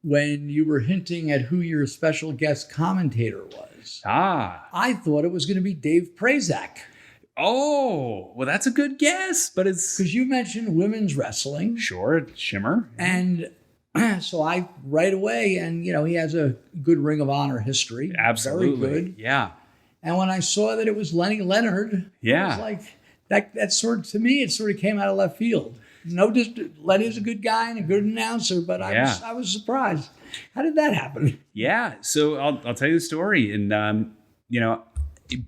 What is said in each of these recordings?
when you were hinting at who your special guest commentator was. I thought it was going to be Dave Prazak. Oh, well, that's a good guess, but it's... Because you mentioned women's wrestling. Sure, Shimmer. And so I, right away, and, he has a good Ring of Honor history. Absolutely. Very good. Yeah. And when I saw that it was Lenny Leonard, I was like, that sort of, to me, it sort of came out of left field. Lenny's a good guy and a good announcer, but I was surprised. How did that happen? Yeah. So I'll tell you the story. And,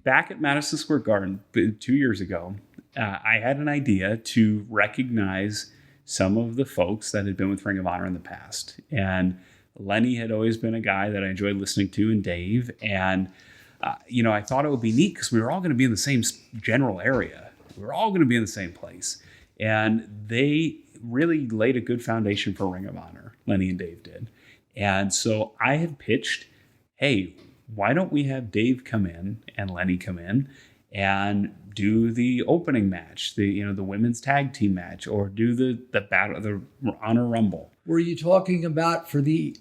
back at Madison Square Garden 2 years ago, I had an idea to recognize some of the folks that had been with Ring of Honor in the past. And Lenny had always been a guy that I enjoyed listening to, and Dave. And, I thought it would be neat because we were all going to be in the same general area. We were all going to be in the same place. And they really laid a good foundation for Ring of Honor, Lenny and Dave did. And so I had pitched, hey, why don't we have Dave come in and Lenny come in and do the opening match, the women's tag team match, or do the battle, the Honor Rumble. Were you talking about for the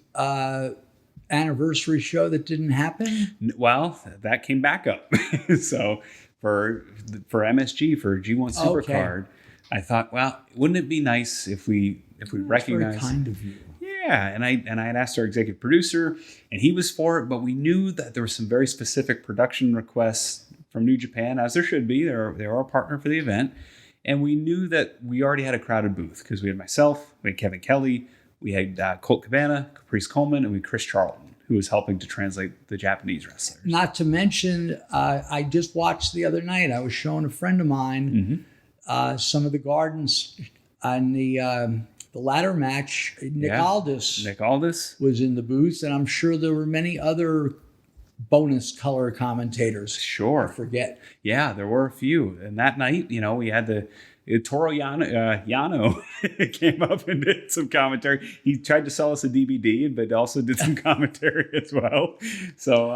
anniversary show that didn't happen? Well, that came back up. So for MSG, for G1 Supercard, I thought, well, wouldn't it be nice if we recognize? Very kind of you. Yeah, and I had asked our executive producer, and he was for it, but we knew that there were some very specific production requests from New Japan, as there should be. They are a partner for the event, and we knew that we already had a crowded booth because we had myself, we had Kevin Kelly, we had Colt Cabana, Caprice Coleman, and we had Chris Charlton, who was helping to translate the Japanese wrestlers. Not to mention, I just watched the other night. I was showing a friend of mine some of the gardens on the ladder match. Nick Aldis was in the booth, and I'm sure there were many other bonus color commentators. Sure. I forget. Yeah, there were a few. And that night, we had Toro Yano came up and did some commentary. He tried to sell us a DVD, but also did some commentary as well. So,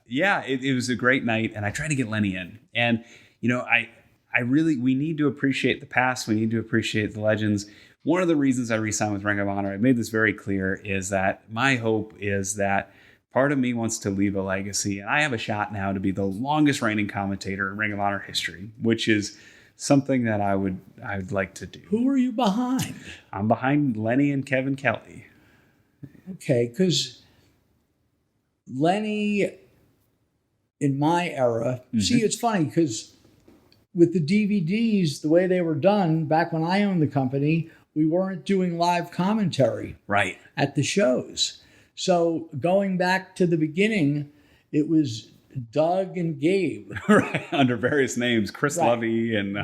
it was a great night. And I tried to get Lenny in. And, we need to appreciate the past. We need to appreciate the legends. One of the reasons I re-signed with Ring of Honor, I made this very clear, is that my hope is that part of me wants to leave a legacy. And I have a shot now to be the longest reigning commentator in Ring of Honor history, which is something that I'd like to do. Who are you behind? I'm behind Lenny and Kevin Kelly. Okay, because Lenny, in my era, see, it's funny because with the DVDs, the way they were done back when I owned the company, we weren't doing live commentary at the shows. So going back to the beginning, it was Doug and Gabe. Right, under various names, Chris Lovey and...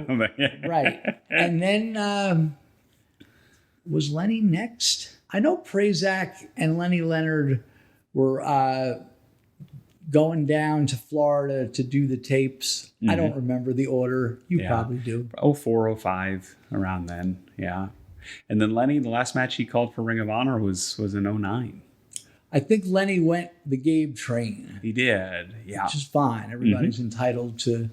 Right. And then was Lenny next? I know Prazak and Lenny Leonard were going down to Florida to do the tapes. I don't remember the order. You probably do. 04, 05, around then, yeah. And then Lenny, the last match he called for Ring of Honor was in 09. I think Lenny went the Gabe train. He did, yeah. Which is fine. Everybody's entitled to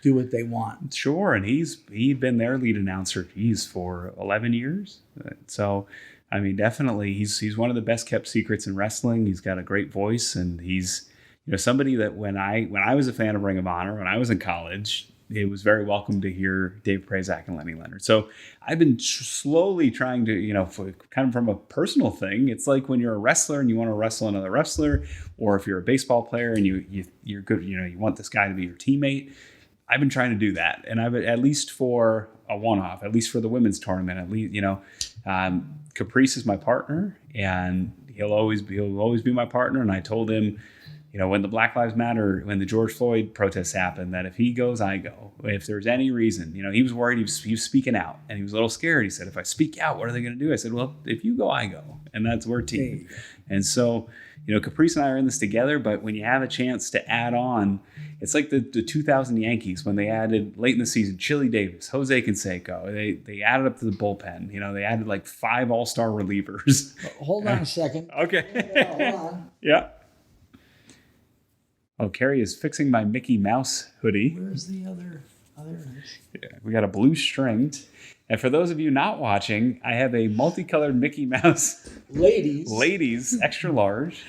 do what they want. Sure, and he'd been their lead announcer, for 11 years. So, I mean, definitely, he's one of the best kept secrets in wrestling. He's got a great voice, and he's somebody that when I was a fan of Ring of Honor, when I was in college, it was very welcome to hear Dave Prazak and Lenny Leonard. So I've been slowly trying to, kind of from a personal thing. It's like when you're a wrestler and you want to wrestle another wrestler, or if you're a baseball player and you're good, you want this guy to be your teammate. I've been trying to do that, and I've at least for a one-off, at least for the women's tournament, at least Caprice is my partner, and he'll always be my partner. And I told him, when the Black Lives Matter, when the George Floyd protests happened, that if he goes, I go. If there's any reason, he was worried, he was speaking out, and he was a little scared. He said, if I speak out, what are they going to do? I said, well, if you go, I go. And that's we're a team. And so, Caprice and I are in this together, but when you have a chance to add on, it's like the 2000 Yankees when they added late in the season, Chili Davis, Jose Canseco. They added up to the bullpen. They added like 5 all-star relievers. Hold on a second. Okay. Hold on. Yeah. Oh, Carrie is fixing my Mickey Mouse hoodie. Where's the other? Yeah, we got a blue string. And for those of you not watching, I have a multicolored Mickey Mouse ladies extra large.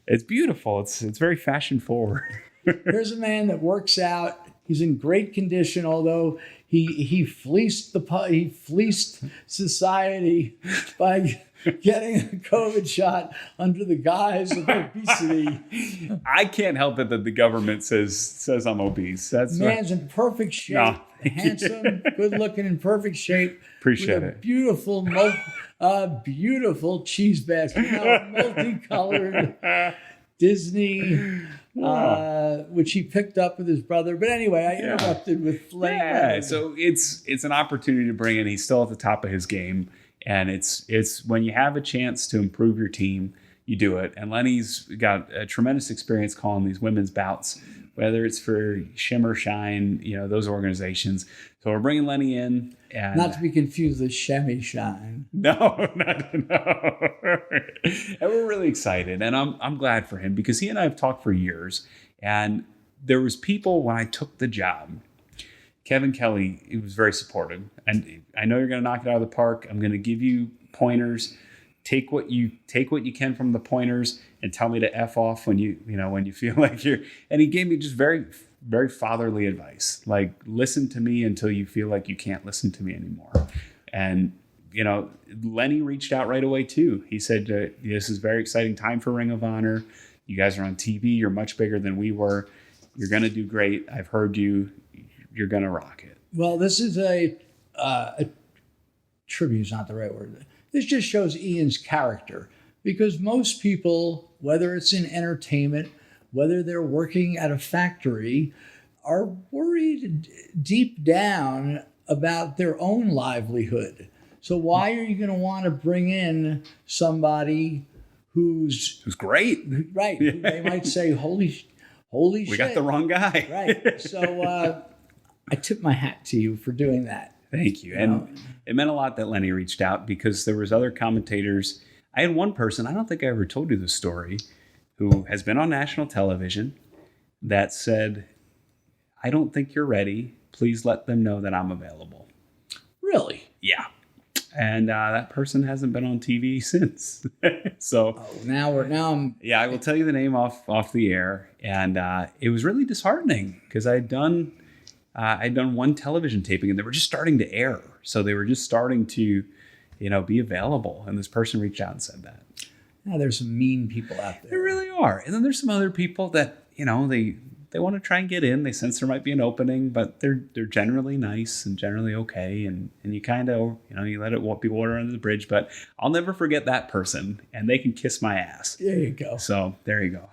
It's beautiful. It's very fashion forward. Here's a man that works out. He's in great condition, although he fleeced society by getting a COVID shot under the guise of obesity. I can't help it that the government says I'm obese. That's man's in perfect shape, No. handsome, good looking, in perfect shape. Appreciate with a it. beautiful cheese basket, multicolored Disney. Which he picked up with his brother. But anyway, I interrupted with flame. Yeah, so it's an opportunity to bring in. He's still at the top of his game, and it's when you have a chance to improve your team, you do it. And Lenny's got a tremendous experience calling these women's bouts, whether it's for Shimmer, Shine, those organizations. So we're bringing Lenny in. And not to be confused with Shemmy Shine. No. And we're really excited, and I'm glad for him because he and I have talked for years. And there was people when I took the job. Kevin Kelly, he was very supportive, and I know you're going to knock it out of the park. I'm going to give you pointers. Take what you can from the pointers, and tell me to F off when you feel like you're. And he gave me just very, very fatherly advice, like listen to me until you feel like you can't listen to me anymore. And Lenny reached out right away too. He said, this is a very exciting time for Ring of Honor. You guys are on TV. You're much bigger than we were. You're going to do great. I've heard you. You're going to rock it. Well, this is a tribute is not the right word. This just shows Ian's character, because most people, whether it's in entertainment, whether they're working at a factory, are worried deep down about their own livelihood. So why are you going to want to bring in somebody who's great? Right. Yeah. They might say, holy shit. We got the wrong guy. Right. So I tip my hat to you for doing that. Thank you. And it meant a lot that Lenny reached out, because there was other commentators. I had one person, I don't think I ever told you this story, who has been on national television, that said, I don't think you're ready. Please let them know that I'm available. Really? Yeah. And that person hasn't been on TV since. So now I'm. Yeah, I will tell you the name off the air. And it was really disheartening, because I'd done one television taping, and they were just starting to air. So they were just starting to, be available. And this person reached out and said that. Now, there's some mean people out there. There really are. And then there's some other people that, they want to try and get in. They sense there might be an opening, but they're generally nice and generally okay. And you kind of, you let it be water under the bridge. But I'll never forget that person, and they can kiss my ass. There you go. So there you go.